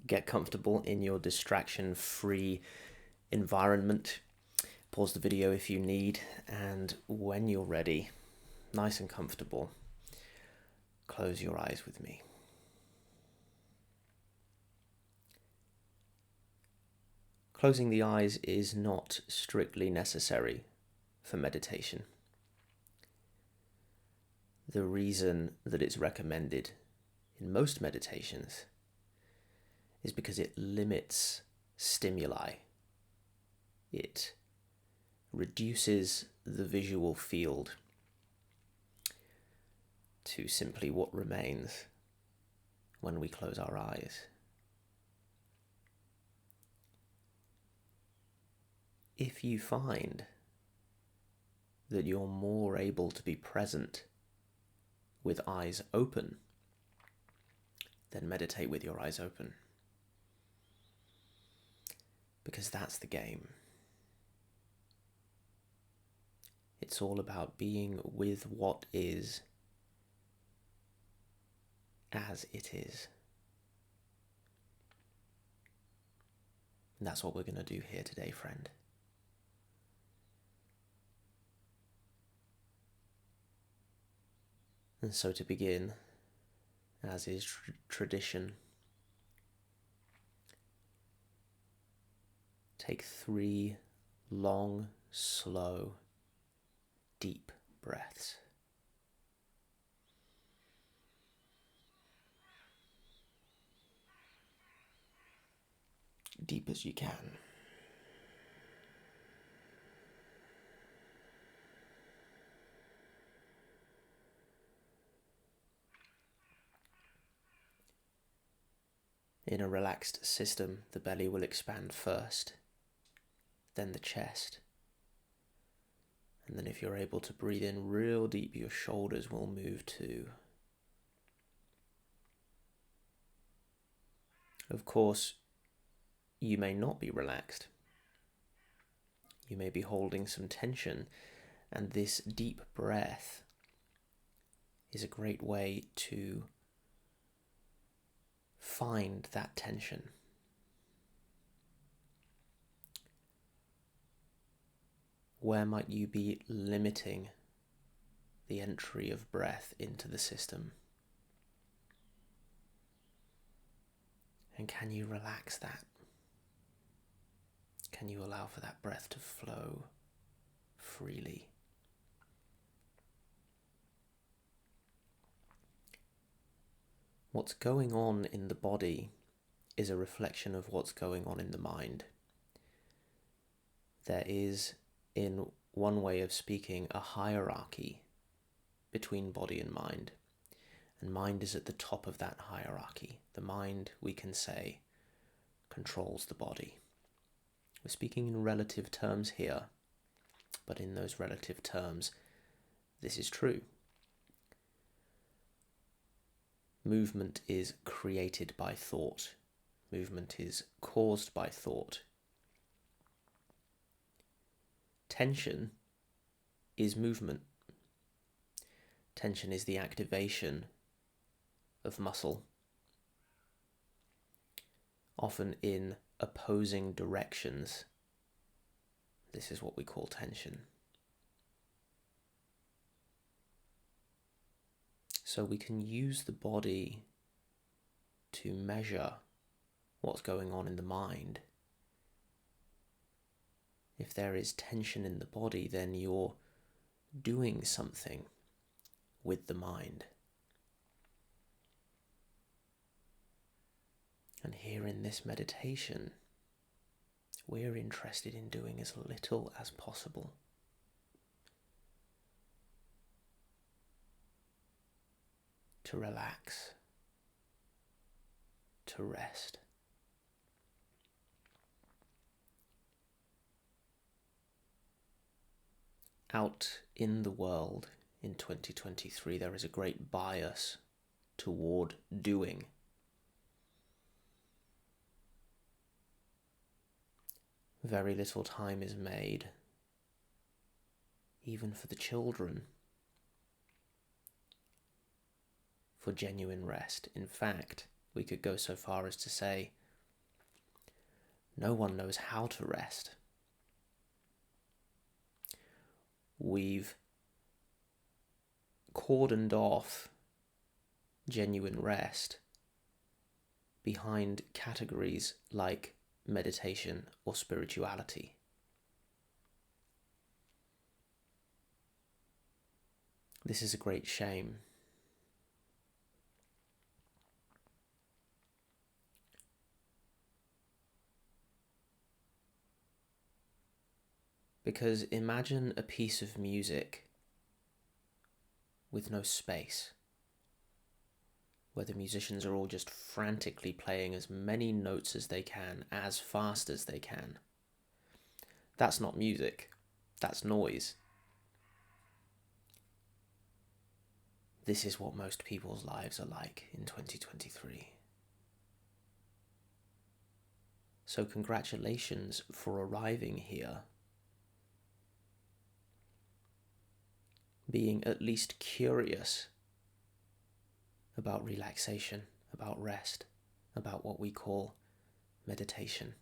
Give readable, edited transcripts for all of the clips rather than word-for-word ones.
Get comfortable in your distraction-free environment. Pause the video if you need, and when you're ready, nice and comfortable, close your eyes with me. Closing the eyes is not strictly necessary for meditation. The reason that it's recommended in most meditations is because it limits stimuli. It reduces the visual field to simply what remains when we close our eyes. If you find that you're more able to be present with eyes open, then meditate with your eyes open. Because that's the game. It's all about being with what is as it is. And that's what we're going to do here today, friend. And so to begin, as is tradition, take 3 long, slow, deep breaths. Deep as you can. In a relaxed system, the belly will expand first, then the chest. And then if you're able to breathe in real deep, your shoulders will move too. Of course, you may not be relaxed. You may be holding some tension, and this deep breath is a great way to find that tension. Where might you be limiting the entry of breath into the system? And can you relax that? Can you allow for that breath to flow freely? What's going on in the body is a reflection of what's going on in the mind. There is, in one way of speaking, a hierarchy between body and mind. And mind is at the top of that hierarchy. The mind, we can say, controls the body. We're speaking in relative terms here, but in those relative terms, this is true. Movement is created by thought. Movement is caused by thought. Tension is movement. Tension is the activation of muscle, often in opposing directions. This is what we call tension. So we can use the body to measure what's going on in the mind. If there is tension in the body, then you're doing something with the mind. And here in this meditation, we're interested in doing as little as possible. To relax, to rest. Out in the world in 2023, there is a great bias toward doing. Very little time is made, even for the children, for genuine rest. In fact, we could go so far as to say No one knows how to rest. We've cordoned off genuine rest behind categories like meditation or spirituality. This is a great shame. Because imagine a piece of music with no space, where the musicians are all just frantically playing as many notes as they can, as fast as they can. That's not music, that's noise. This is what most people's lives are like in 2023. So congratulations for arriving here, being at least curious about relaxation, about rest, about what we call meditation.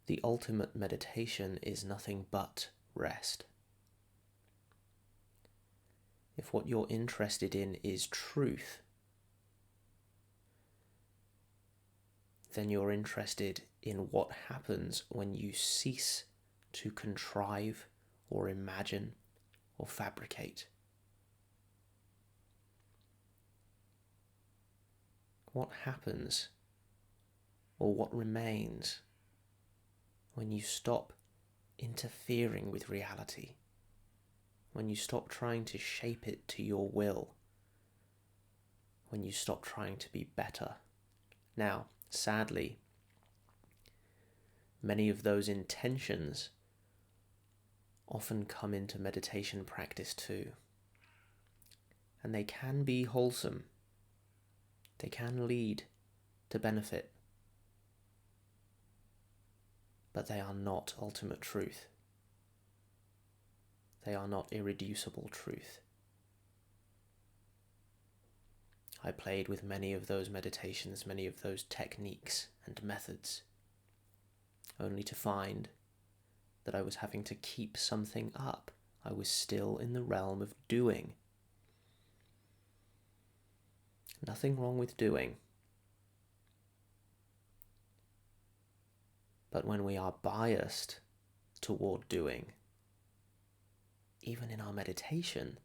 The ultimate meditation is nothing but rest. If what you're interested in is truth, then you're interested in what happens when you cease to contrive or imagine or fabricate. What happens or what remains when you stop interfering with reality, when you stop trying to shape it to your will, when you stop trying to be better. Now, sadly, many of those intentions often come into meditation practice too. And they can be wholesome. They can lead to benefit. But they are not ultimate truth. They are not irreducible truth. I played with many of those meditations, many of those techniques and methods, only to find that I was having to keep something up. I was still in the realm of doing. Nothing wrong with doing. But when we are biased toward doing, even in our meditation,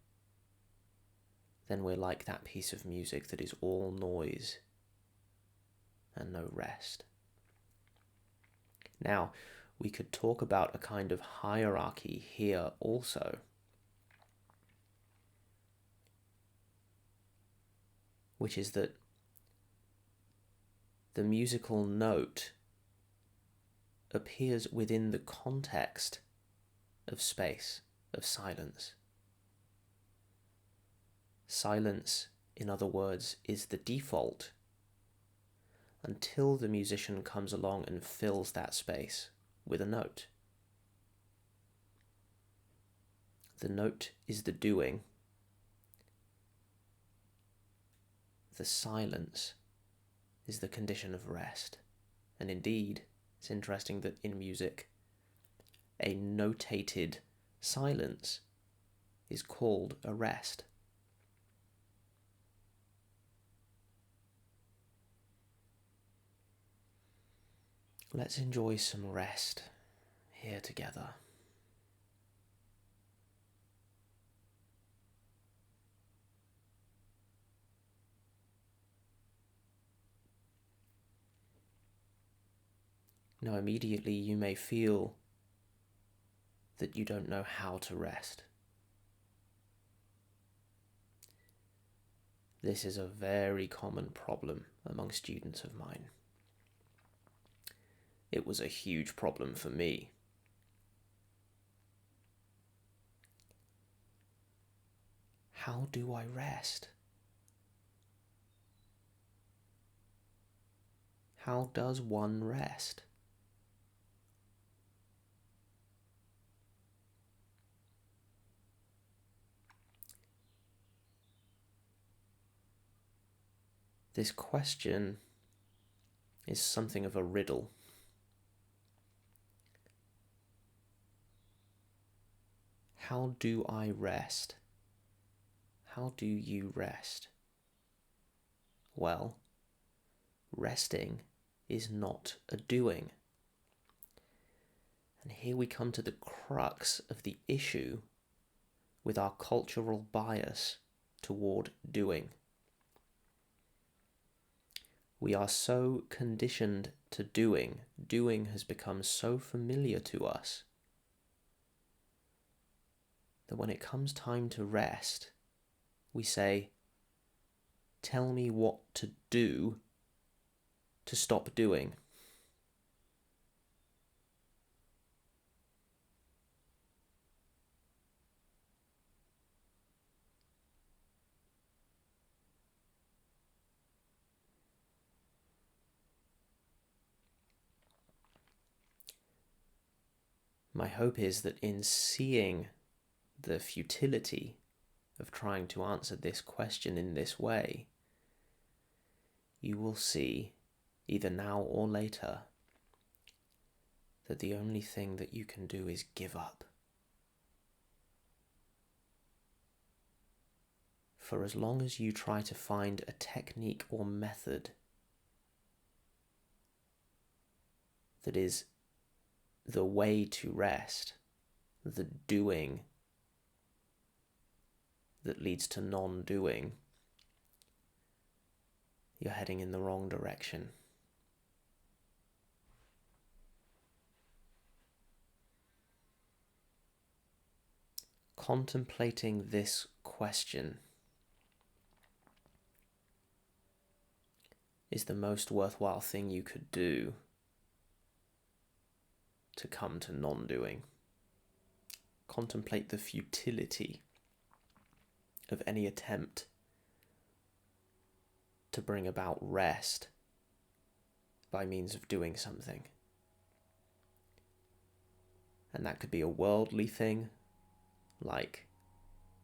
then we're like that piece of music that is all noise and no rest. Now, we could talk about a kind of hierarchy here also, which is that the musical note appears within the context of space, of silence. Silence, in other words, is the default until the musician comes along and fills that space with a note. The note is the doing. The silence is the condition of rest. And indeed, it's interesting that in music, a notated silence is called a rest. Let's enjoy some rest here together. Now, immediately you may feel that you don't know how to rest. This is a very common problem among students of mine. It was a huge problem for me. How do I rest? How does one rest? this question is something of a riddle. How do I rest? How do you rest? Well, resting is not a doing. And here we come to the crux of the issue with our cultural bias toward doing. We are so conditioned to doing. Doing has become so familiar to us that when it comes time to rest, we say, tell me what to do to stop doing. My hope is that in seeing the futility of trying to answer this question in this way, you will see, either now or later, that the only thing that you can do is give up. For as long as you try to find a technique or method that is the way to rest, the doing that leads to non-doing, you're heading in the wrong direction. Contemplating this question is the most worthwhile thing you could do to come to non-doing. Contemplate the futility of any attempt to bring about rest by means of doing something. And that could be a worldly thing, like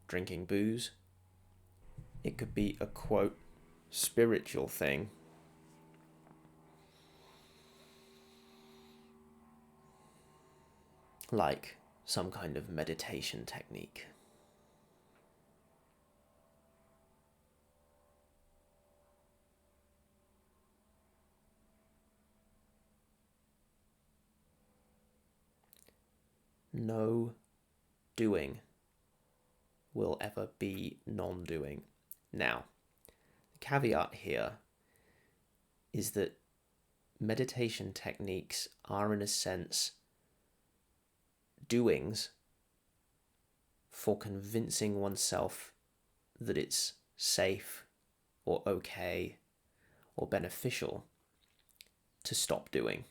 drinking booze. It could be a, quote, spiritual thing, like some kind of meditation technique. No doing will ever be non-doing. Now, the caveat here is that meditation techniques are, in a sense, doings for convincing oneself that it's safe or okay or beneficial to stop doing.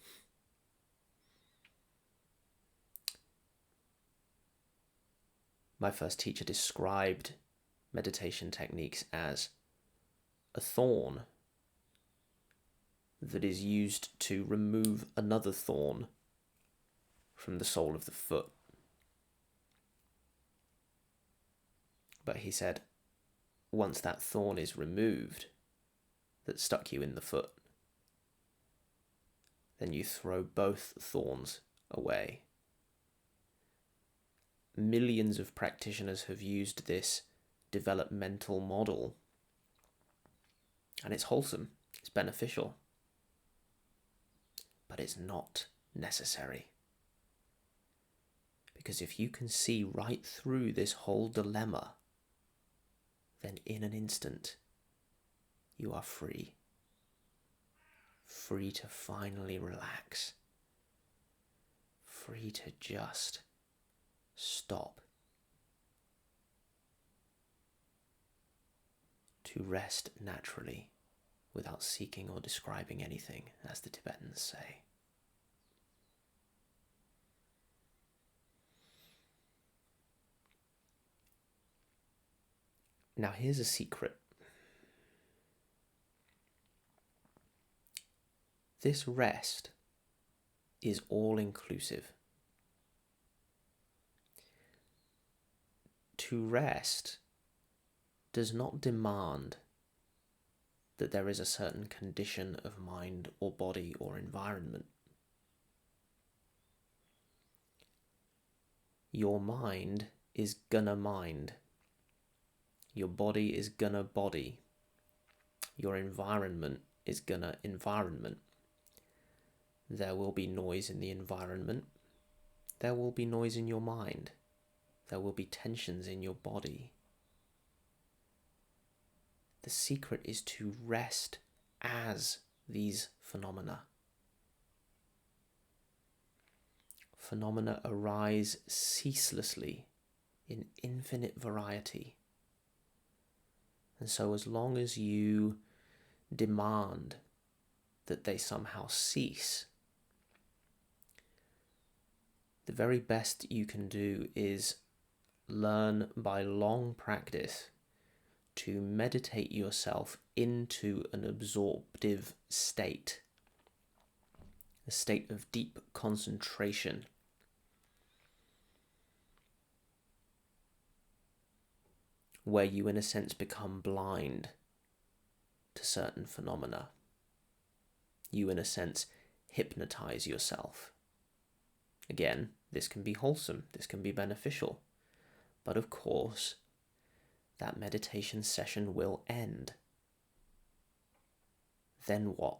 My first teacher described meditation techniques as a thorn that is used to remove another thorn from the sole of the foot. But he said, once that thorn is removed that stuck you in the foot, then you throw both thorns away. Millions of practitioners have used this developmental model, and it's wholesome, it's beneficial, but it's not necessary. Because if you can see right through this whole dilemma, then in an instant, you are free. Free to finally relax. Free to just stop. To rest naturally without seeking or describing anything, as the Tibetans say. Now here's a secret. This rest is all-inclusive. To rest does not demand that there is a certain condition of mind or body or environment. Your mind is gonna mind. Your body is gonna body. Your environment is gonna environment. There will be noise in the environment. There will be noise in your mind. There will be tensions in your body. The secret is to rest as these phenomena. Phenomena arise ceaselessly in infinite variety. And so as long as you demand that they somehow cease, the very best you can do is learn by long practice to meditate yourself into an absorptive state, a state of deep concentration, where you in a sense become blind to certain phenomena. You in a sense hypnotize yourself. Again, this can be wholesome, this can be beneficial, but of course, that meditation session will end. Then what?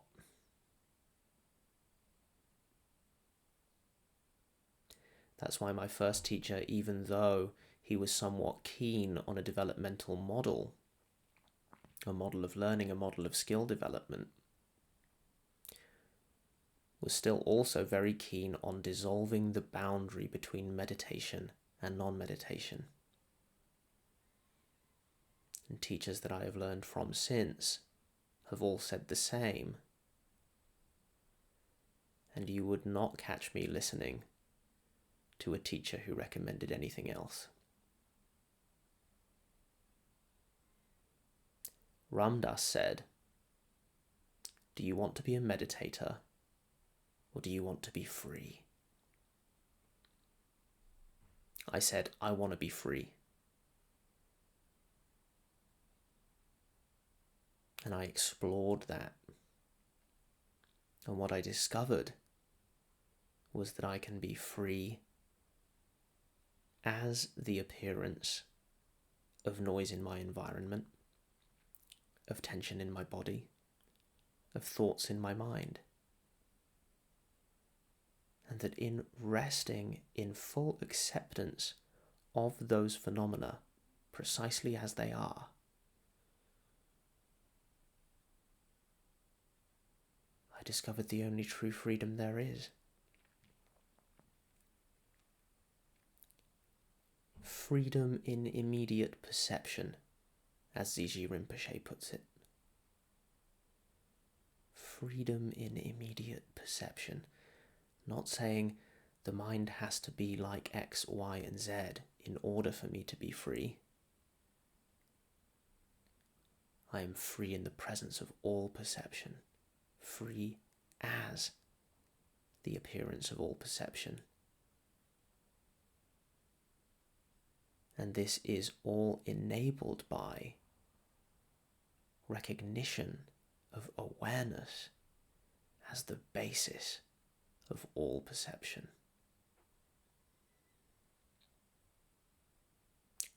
That's why my first teacher, even though he was somewhat keen on a developmental model, a model of learning, a model of skill development, was still also very keen on dissolving the boundary between meditation and non-meditation. And teachers that I have learned from since have all said the same. And you would not catch me listening to a teacher who recommended anything else. Ram Dass said, "Do you want to be a meditator, or do you want to be free?" I said, I want to be free. And I explored that. And what I discovered was that I can be free as the appearance of noise in my environment, of tension in my body, of thoughts in my mind. And that in resting in full acceptance of those phenomena precisely as they are, I discovered the only true freedom there is. Freedom in immediate perception, as Ziji Rinpoche puts it. Freedom in immediate perception. Not saying the mind has to be like X, Y, and Z in order for me to be free. I am free in the presence of all perception, free as the appearance of all perception. And this is all enabled by recognition of awareness as the basis of all perception.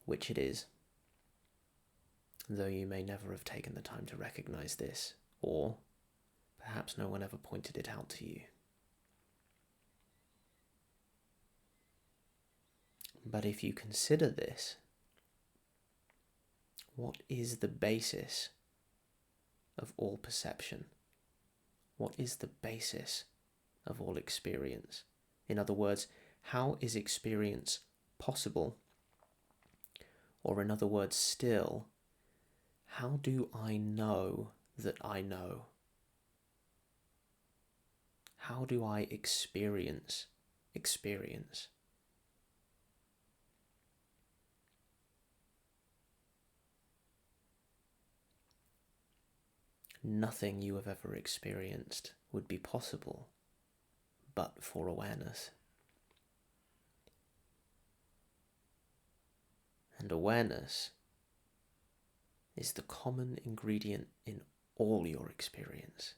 Which it is, though you may never have taken the time to recognize this, or perhaps no one ever pointed it out to you. But if you consider this, what is the basis of all perception? What is the basis of all experience? In other words, how is experience possible? Or in other words still, how do I know that I know? How do I experience experience? Nothing you have ever experienced would be possible but for awareness. And awareness is the common ingredient in all your experience.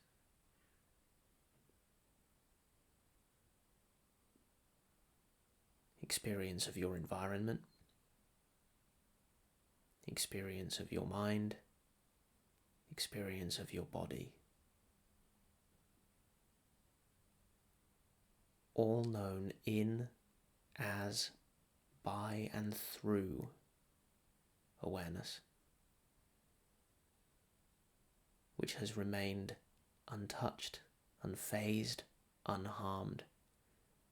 Experience of your environment, experience of your mind, experience of your body, all known in, as, by and through awareness, which has remained untouched, unfazed, unharmed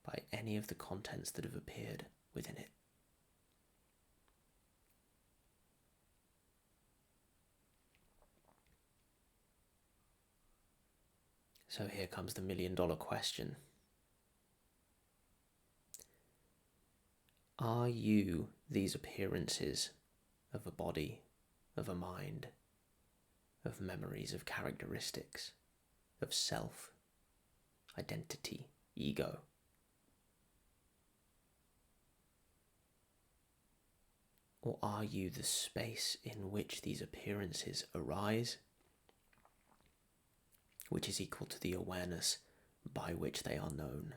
by any of the contents that have appeared within it. So here comes the million-dollar question. Are you these appearances of a body, of a mind, of memories, of characteristics, of self, identity, ego? Or are you the space in which these appearances arise, which is equal to the awareness by which they are known?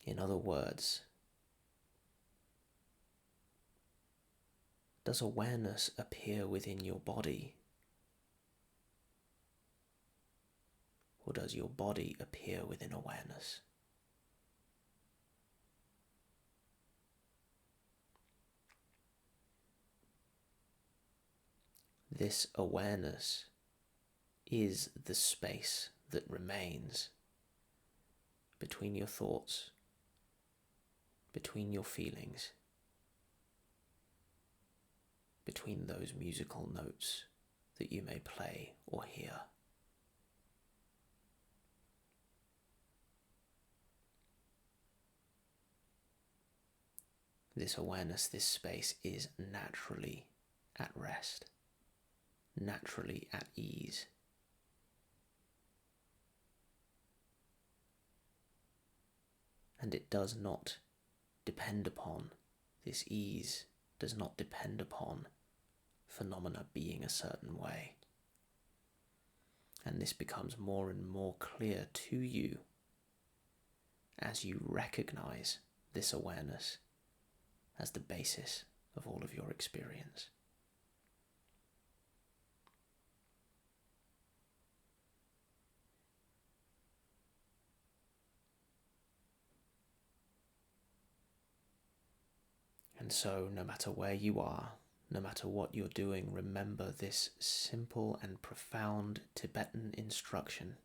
In other words, does awareness appear within your body? Or does your body appear within awareness? This awareness is the space that remains between your thoughts, between your feelings, between those musical notes that you may play or hear. This awareness, this space is naturally at rest, naturally at ease. And it does not depend upon, this ease does not depend upon phenomena being a certain way. And this becomes more and more clear to you as you recognize this awareness as the basis of all of your experience. And so, no matter where you are, no matter what you're doing, remember this simple and profound Tibetan instruction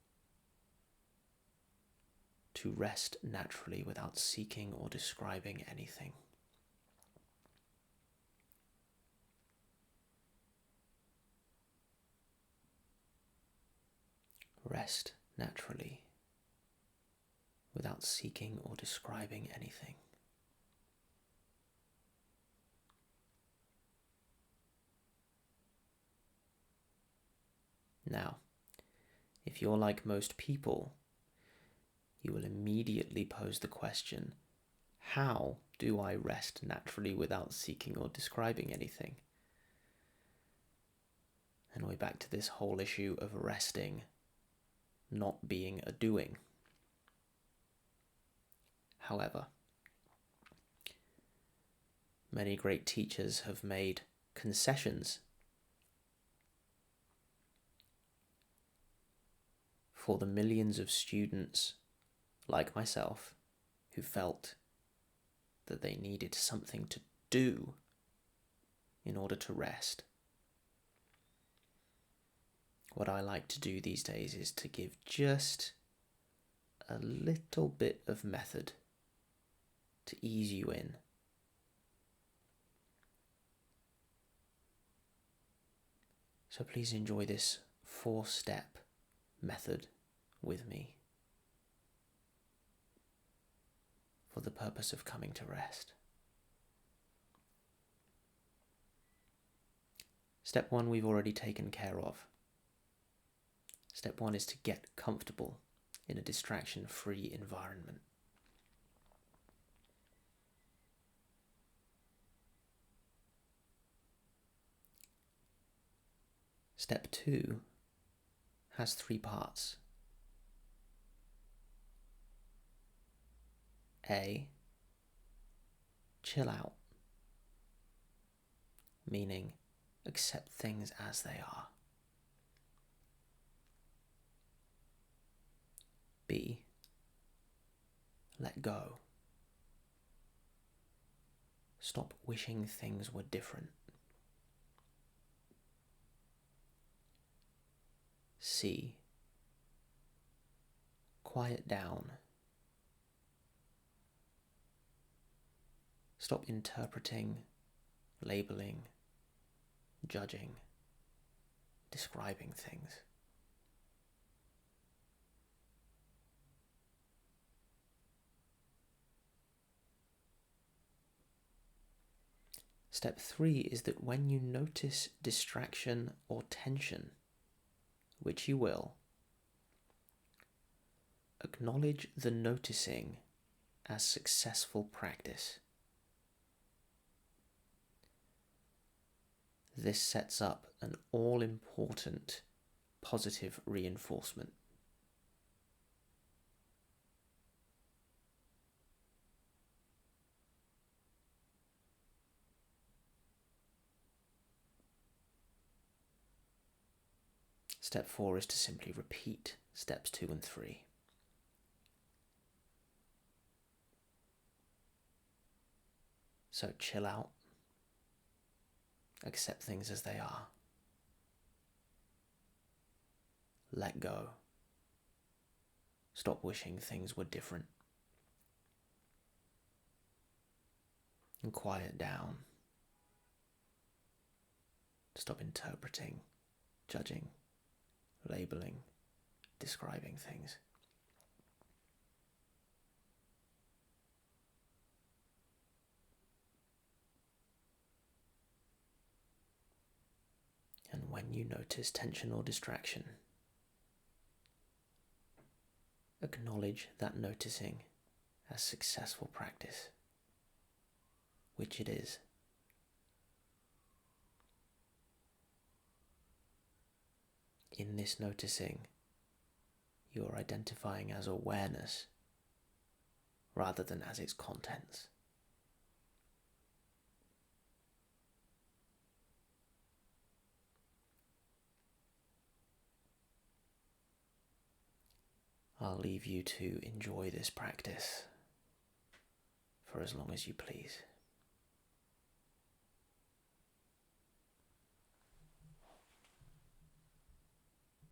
to rest naturally without seeking or describing anything. Rest naturally without seeking or describing anything. Now, if you're like most people, you will immediately pose the question, how do I rest naturally without seeking or describing anything? And we're back to this whole issue of resting not being a doing. However, many great teachers have made concessions for the millions of students like myself who felt that they needed something to do in order to rest. What I like to do these days is to give just a little bit of method to ease you in. So please enjoy this 4-step method with me for the purpose of coming to rest. Step 1 we've already taken care of. Step 1 is to get comfortable in a distraction-free environment. Step 2 has 3 parts. A, chill out, meaning accept things as they are. B, let go. Stop wishing things were different. C, quiet down. Stop interpreting, labeling, judging, describing things. Step 3 is that when you notice distraction or tension, which you will, acknowledge the noticing as successful practice. This sets up an all-important positive reinforcement. Step 4 is to simply repeat steps 2 and 3. So chill out, accept things as they are, let go, stop wishing things were different, and quiet down, stop interpreting, judging, labeling, describing things. And when you notice tension or distraction, acknowledge that noticing as successful practice, which it is. In this noticing, you are identifying as awareness rather than as its contents. I'll leave you to enjoy this practice for as long as you please.